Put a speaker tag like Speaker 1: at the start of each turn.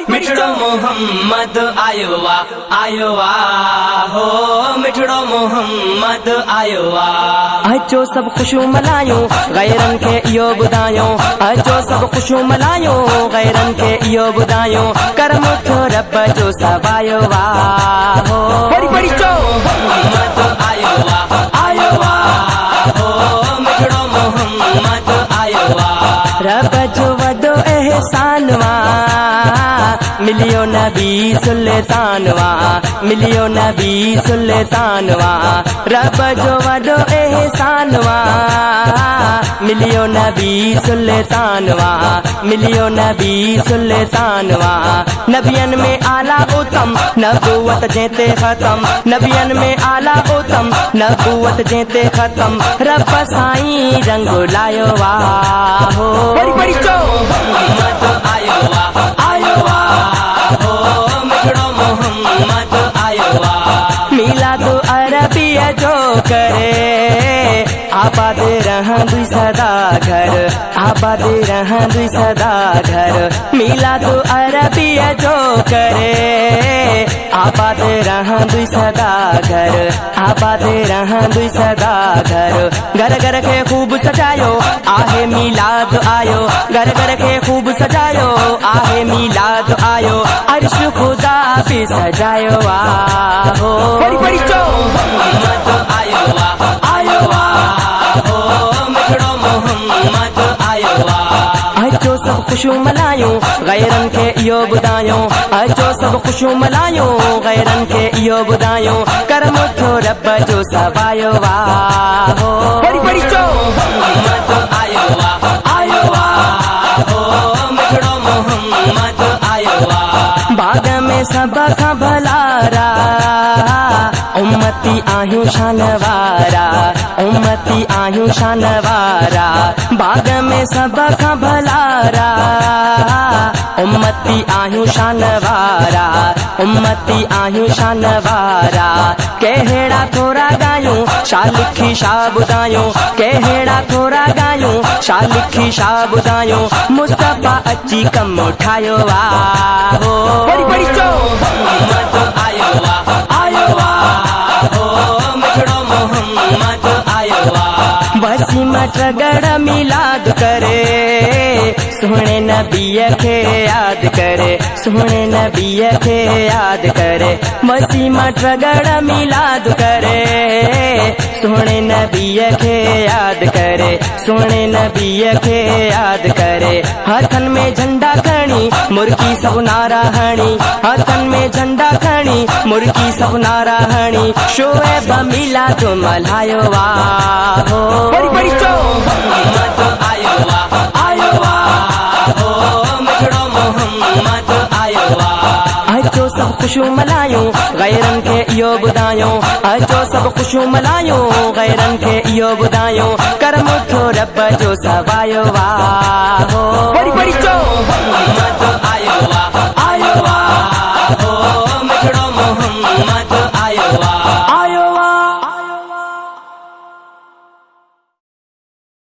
Speaker 1: मिठड़ो मोहम्मद आयो वा हो मिठड़ो मोहम्मद आयो वा।
Speaker 2: अचो सब खुशियूं मल्हायूं गैरनि खे इहो ॿुधायूं। अचो सब खुशियूं मल्हायूं गैरनि खे इहो ॿुधायूं। करम थियो रब जो सवायो वा हो
Speaker 1: मोहम्मद आयो वा हो मिठड़ो मोहम्मद आयो वा।
Speaker 2: रब जो वॾो एहसान वा मिलियो नबी सुल्तान वा मिलियो नबी सुल्तान वा। रब जो वॾो एहसान वा मिलियो नबी सुल्तान वा मिलियो नबी सुल्तान वा। नबियन में आला उत्तम नबूवत जेते ख़त्म नबियन में आला उत्तम नबूवत जेते ख़त्म। रब साईं रंग लायो वा हो
Speaker 1: मोहम्मद आयो वा हो मिठड़ो मोहम्मद आयो वा।
Speaker 2: मिलाद अरबिया जो करे आबाद रहंदुई सदा घर आबाद रहंदुई सदा घर। मिलाद अरबिया जो करे आबाद रहंदुई सदा घर आबाद रहंदुई सदा घर। घर घर खे खूब सजायो आहे मिलाद आयो घर घर खे खूब सजायो आहे मिलाद आयो। अर्श खुदा भी सजायो हो
Speaker 1: मोहम्मद आयो वा हो मिठड़ो मोहम्मद आयो वा।
Speaker 2: अचो सब खुशियूं मल्हायूं गैरनि खे इहो ॿुधायूं। अचो सब खुशियूं मल्हायूं गैरनि खे इहो ॿुधायूं। करम थियो रब जो सवायो वा हो
Speaker 1: मोहम्मद आयो वा हो मिठड़ो मोहम्मद आयो वा।
Speaker 2: बाग में सब खां भलारा उम्मती आहियूं शान वारा उम्मती आहियूं शान वारा। बाग में सब खां भलारा उम्मती आहियूं शान वारा उम्मती आहियूं शान वारा। कहिड़ा थोरा ॻायूं छा लिखी छा ॿुधायूं कहिड़ा थोरा ॻायूं छा लिखी छा ॿुधायूं। मुस्तफ़ा अची कमु ठाहियो वा हो
Speaker 1: मोहम्मद आयो वा हो मिठड़ो मोहम्मद आयो वा।
Speaker 2: वसीम ट्रगड़ मिलाद करे सुहिणे नबीअ खे यादि करे सुहिणे नबीअ खे यादि करे। वसीम ट्रगड़ मिलाद करे सुहिणे नबीअ खे यादि करे सुहिणे नबीअ खे यादि करे। हथन में झंडा खणी मुर्गी सब नारा हणी हथन में झंडा खणी मुर्गी सब नारा हणी। शोएब मिलाद मल्हायो वा हो
Speaker 1: मोहम्मद आयो वा हो मिठड़ो मोहम्मद आयो वा।
Speaker 2: अचो सब खुशियूं मल्हायूं गैरनि खे इहो ॿुधायूं। अचो सब खुशियूं मल्हायूं गैरनि खे इहो ॿुधायूं। करम थियो रब जो सवायो वा हो